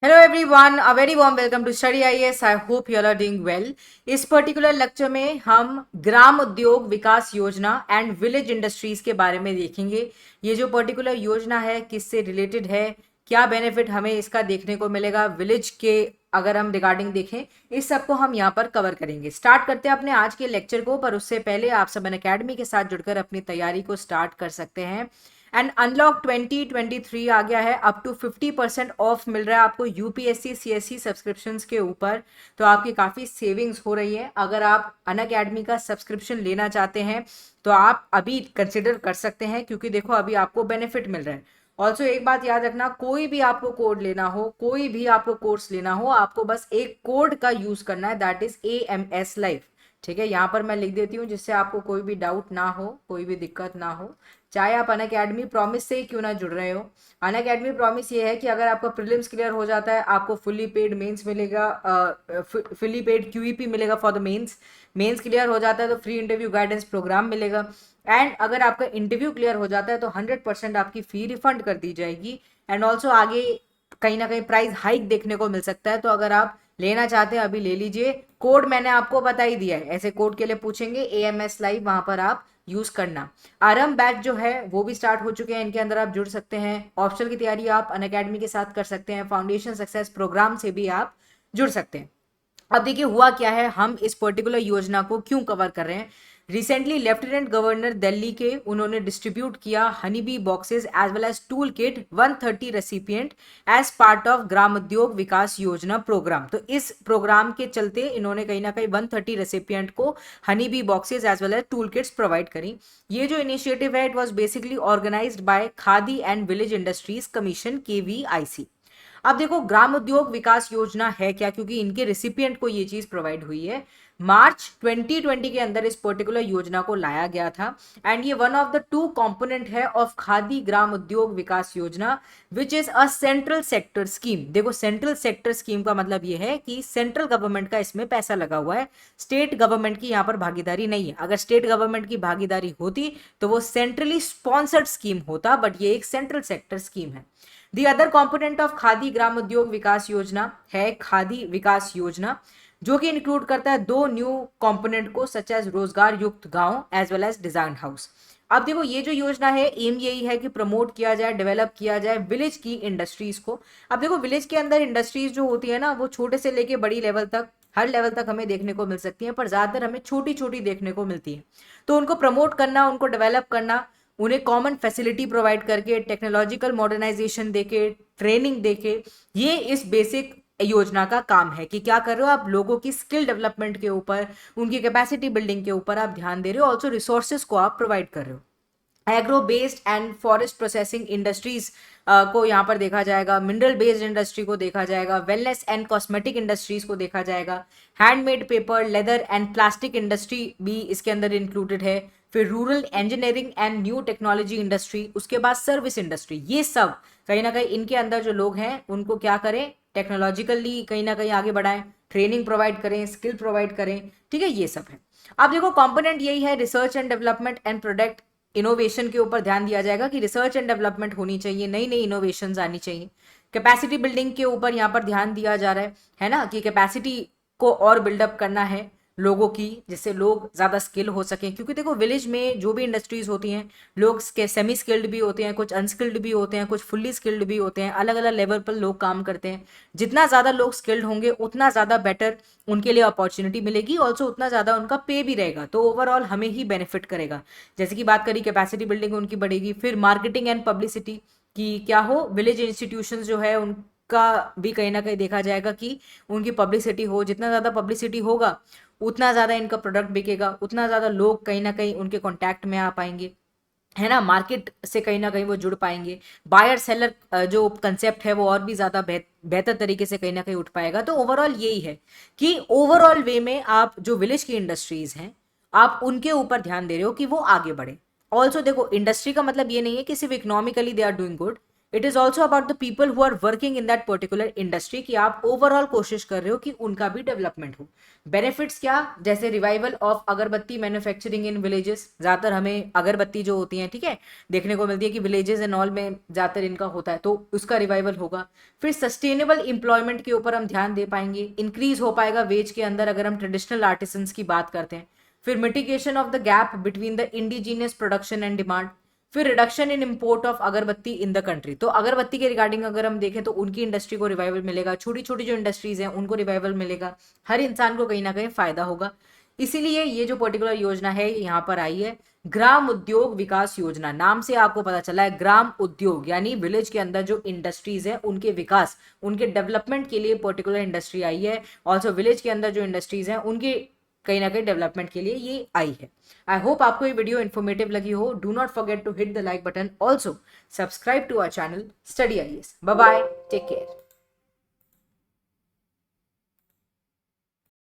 Hello everyone, a very warm welcome to Study IAS. I hope you all are doing well. इस particular lecture में हम ग्राम उद्योग विकास योजना and village industries के बारे में देखेंगे। ये जो पर्टिकुलर योजना है किससे रिलेटेड है, क्या बेनिफिट हमें इसका देखने को मिलेगा विलेज के, अगर हम रिगार्डिंग देखें, इस सब को हम यहाँ पर कवर करेंगे। स्टार्ट करते हैं अपने आज के लेक्चर को, पर उससे पहले आप सब अकेडमी के साथ जुड़कर अपनी तैयारी को स्टार्ट कर सकते हैं। एंड अनलॉक 2023 आ गया है, अप टू 50% ऑफ मिल रहा है आपको यूपीएससी सीएससी सब्सक्रिप्शंस के ऊपर। तो आपकी काफ़ी सेविंग्स हो रही है। अगर आप अनअकैडमी का सब्सक्रिप्शन लेना चाहते हैं तो आप अभी कंसिडर कर सकते हैं, क्योंकि देखो अभी आपको बेनिफिट मिल रहा है। ऑल्सो एक बात याद रखना, कोई भी आपको कोड लेना हो, कोई भी आपको कोर्स लेना हो, आपको बस एक कोड का यूज करना है, दैट इज AMS लाइव। ठीक है, यहाँ पर मैं लिख देती हूँ जिससे आपको कोई भी डाउट ना हो, कोई भी दिक्कत ना हो। चाहे आप अनअकैडमी प्रॉमिस से ही क्यों ना जुड़ रहे हो। अनअकैडमी प्रॉमिस ये है कि अगर आपका प्रीलिम्स क्लियर हो जाता है, आपको फुल्ली पेड मेंस मिलेगा, फुल्ली पेड QEP मिलेगा for the mains. Mains clear हो जाता है तो फ्री इंटरव्यू गाइडेंस प्रोग्राम मिलेगा। एंड अगर आपका इंटरव्यू क्लियर हो जाता है तो 100% आपकी फी रिफंड कर दी जाएगी। एंड ऑल्सो आगे कहीं ना कहीं प्राइस हाइक देखने को मिल सकता है। तो अगर आप लेना चाहते हैं अभी ले लीजिए। कोड मैंने आपको बता ही दिया है, ऐसे कोड के लिए पूछेंगे AMS लाइव, वहां पर आप यूज करना। आरएम बैच जो है वो भी स्टार्ट हो चुके हैं, इनके अंदर आप जुड़ सकते हैं। ऑप्शनल की तैयारी आप अनअकैडमी के साथ कर सकते हैं, फाउंडेशन सक्सेस प्रोग्राम से भी आप जुड़ सकते हैं। अब देखिए हुआ क्या है, हम इस पर्टिकुलर योजना को क्यों कवर कर रहे हैं। रिसेंटली लेफ्टिनेंट गवर्नर दिल्ली के, उन्होंने डिस्ट्रीब्यूट किया honey bee boxes as well as tool kit 130 recipient as part of Gram Udyog Vikas योजना प्रोग्राम। तो इस प्रोग्राम के चलते इन्होंने कहीं ना कहीं 130 रेसिपिएंट को honey bee boxes as well as tool kits provide करी। ये जो इनिशिएटिव है, it was basically organised by Khadi and village industries commission KVIC। अब देखो ग्राम उद्योग विकास योजना है क्या, क्योंकि इनके रिसिपिएंट को ये चीज प्रोवाइड हुई है। मार्च 2020 के अंदर इस पर्टिकुलर योजना को लाया गया था। एंड ये one of the two component है ऑफ खादी ग्राम उद्योग विकास योजना, which is a central sector scheme. देखो सेंट्रल सेक्टर स्कीम का मतलब ये है कि सेंट्रल गवर्नमेंट का इसमें पैसा लगा हुआ है, स्टेट गवर्नमेंट की यहाँ पर भागीदारी नहीं है। अगर स्टेट गवर्नमेंट की भागीदारी होती तो वो सेंट्रली स्पॉन्सर्ड स्कीम होता, बट ये एक सेंट्रल सेक्टर स्कीम है। The other component of Khadi Gram Udyog Vikas योजना है खादी विकास योजना, जो कि इंक्लूड करता है दो न्यू कंपोनेंट को, सच एज रोजगार युक्त गांव as well as design house. अब देखो ये जो योजना है, एम यही है कि प्रमोट किया जाए, डेवलप किया जाए विलेज की इंडस्ट्रीज को। अब देखो विलेज के अंदर इंडस्ट्रीज जो होती है ना, वो छोटे से लेके बड़ी लेवल तक, हर लेवल तक हमें देखने को मिल सकती है, पर ज्यादातर हमें छोटी छोटी देखने को मिलती है। तो उनको प्रमोट करना, उनको डेवलप करना, उन्हें कॉमन फैसिलिटी प्रोवाइड करके, टेक्नोलॉजिकल मॉडर्नाइजेशन देके, ट्रेनिंग देके, ये इस बेसिक योजना का काम है कि क्या कर रहे हो आप, लोगों की स्किल डेवलपमेंट के ऊपर, उनकी कैपेसिटी बिल्डिंग के ऊपर आप ध्यान दे रहे हो। ऑल्सो रिसोर्सेज को आप प्रोवाइड कर रहे हो। Agro based and forest processing industries को यहाँ पर देखा जाएगा, मिनरल बेस्ड इंडस्ट्री को देखा जाएगा, वेलनेस एंड कॉस्मेटिक इंडस्ट्रीज को देखा जाएगा, handmade paper, leather and plastic industry भी इसके अंदर इंक्लूडेड है। फिर rural engineering and new technology industry, उसके बाद सर्विस इंडस्ट्री। ये सब कहीं ना कहीं इनके अंदर जो लोग हैं उनको क्या करें, टेक्नोलॉजिकली कहीं ना कहीं आगे बढ़ाएं, ट्रेनिंग प्रोवाइड करें, स्किल प्रोवाइड करें। ठीक है, ये सब है। अब देखो कंपोनेंट यही है, research and development and product innovation के ऊपर ध्यान दिया जाएगा कि रिसर्च एंड डेवलपमेंट होनी चाहिए, नई नई इनोवेशन आनी चाहिए। कैपेसिटी बिल्डिंग के ऊपर यहाँ पर ध्यान दिया जा रहा है ना, कि कैपेसिटी को और बिल्डअप करना है लोगों की, जिससे लोग ज़्यादा स्किल हो सकें। क्योंकि देखो विलेज में जो भी इंडस्ट्रीज होती हैं, लोग सेमी स्किल्ड भी होते हैं, कुछ अनस्किल्ड भी होते हैं, कुछ फुल्ली स्किल्ड भी होते हैं, अलग अलग लेवल पर लोग काम करते हैं। जितना ज़्यादा लोग स्किल्ड होंगे उतना ज़्यादा बेटर उनके लिए अपॉर्चुनिटी मिलेगी, ऑल्सो उतना ज़्यादा उनका पे भी रहेगा, तो ओवरऑल हमें ही बेनिफिट करेगा। जैसे कि बात करी, कैपेसिटी बिल्डिंग उनकी बढ़ेगी। फिर मार्केटिंग एंड पब्लिसिटी की क्या हो, विलेज इंस्टीट्यूशंस जो है उनका भी कहीं ना कहीं देखा जाएगा कि उनकी पब्लिसिटी हो। जितना ज़्यादा पब्लिसिटी होगा उतना ज़्यादा इनका प्रोडक्ट बिकेगा, उतना ज़्यादा लोग कहीं ना कहीं उनके कॉन्टैक्ट में आ पाएंगे, है ना, मार्केट से कहीं ना कहीं वो जुड़ पाएंगे। बायर सेलर जो कंसेप्ट है वो और भी ज़्यादा बेहतर तरीके से कहीं ना कहीं उठ पाएगा। तो ओवरऑल यही है कि ओवरऑल वे में आप जो विलेज की इंडस्ट्रीज हैं, आप उनके ऊपर ध्यान दे रहे हो कि वो आगे बढ़े। ऑल्सो देखो इंडस्ट्री का मतलब ये नहीं है कि सिर्फ economically they are doing good, it is also about the people who are working in that particular industry, कि आप ओवरऑल कोशिश कर रहे हो कि उनका भी डेवलपमेंट हो। बेनिफिट्स क्या, जैसे रिवाइवल ऑफ अगरबत्ती मैन्युफैक्चरिंग इन विलेजेस, ज्यादातर हमें अगरबत्ती जो होती है, ठीक है, देखने को मिलती है कि विलेजेस एंड ऑल में ज्यादातर इनका होता है, तो उसका रिवाइवल होगा। फिर सस्टेनेबल इंप्लॉयमेंट के ऊपर हम ध्यान दे पाएंगे, इंक्रीज हो पाएगा वेज के अंदर अगर हम ट्रेडिशनल आर्टिसंस की बात करते हैं। फिर mitigation of the gap between the indigenous production and demand. फिर रिडक्शन इन इंपोर्ट ऑफ अगरबत्ती इन द कंट्री, तो अगरबत्ती के रिगार्डिंग अगर हम देखें तो उनकी इंडस्ट्री को रिवाइवल मिलेगा, छोटी छोटी जो इंडस्ट्रीज हैं उनको रिवाइवल मिलेगा, हर इंसान को कहीं ना कहीं फायदा होगा। इसीलिए ये जो पर्टिकुलर योजना है यहाँ पर आई है, ग्राम उद्योग विकास योजना। नाम से आपको पता चला है ग्राम उद्योग, यानी विलेज के अंदर जो इंडस्ट्रीज है उनके विकास, उनके डेवलपमेंट के लिए पर्टिकुलर इंडस्ट्री आई है। ऑल्सो विलेज के अंदर जो इंडस्ट्रीज हैं उनके कहीं ना कहीं डेवलपमेंट के लिए ये आई है। आई होप आपको ये वीडियो इन्फॉर्मेटिव लगी हो। Do not forget to hit the like button, also subscribe to our channel study IAS. Bye bye, take care.